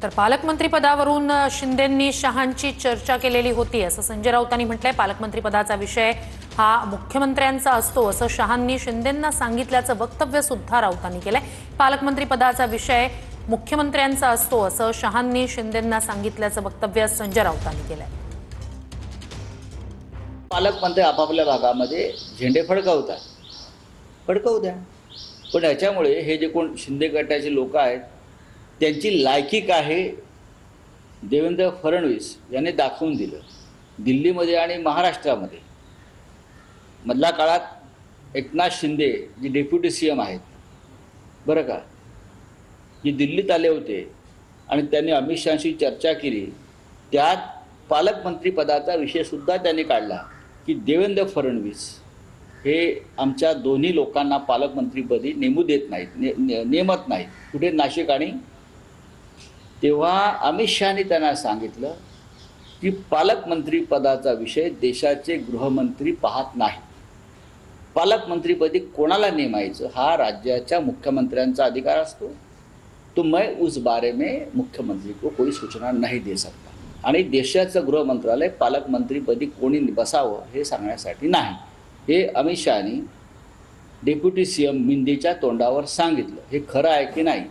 तर पालकमंत्री पदावरून शिंदेंनी शहांची चर्चा केलेली होती असं संजय राऊतांनी म्हटलंय। पालकमंत्री पदाचा विषय हा मुख्यमंत्र्यांचा असतो असं शहांनी शिंदेंना सांगितल्याचं वक्तव्य सुद्धा राऊतांनी केलंय। पालकमंत्री पदाचा विषय मुख्यमंत्र्यांचा असतो असं शहांनी शिंदेंना सांगितल्याचं वक्तव्य संजय राऊतांनी केलंय। पालकमंत्री आपापल्या भागामध्ये झेंडे फडकवू द्या, पण याच्यामुळे हे जे कोण शिंदे गटाचे लोक आहेत त्यांची लायकी काय हे देवेंद्र फडणवीस यांनी दाखवून दिलं। दिल्लीमध्ये आणि महाराष्ट्रामध्ये मधल्या काळात एकनाथ शिंदे जे डेप्युटी सीएम आहेत बरं का, जे दिल्लीत आले होते आणि त्यांनी अमित शहांशी चर्चा केली, त्यात पालकमंत्री पदाचा विषयसुद्धा त्यांनी काढला की देवेंद्र फडणवीस हे आमच्या दोन्ही लोकांना पालकमंत्रीपदी नेमू देत नाहीत, नेमत नाहीत, कुठे नाशिक आणि तेव्हा अमित शहानी त्यांना सांगितलं की पालकमंत्री पदाचा विषय देशाचे गृहमंत्री पाहत नाही। पालकमंत्रीपदी कोणाला नेमायचं हा राज्याच्या मुख्यमंत्र्यांचा अधिकार असतो। तो मैं उस बारे में मुख्यमंत्री को कोई सूचना नहीं दे सकता आणि देशाचं गृह मंत्रालय पालकमंत्रीपदी कोणी बसावं हे सांगण्यासाठी नाही। हे अमित शहानी डेप्युटी सीएम मिंदेच्या तोंडावर सांगितलं। हे खरं आहे की नाही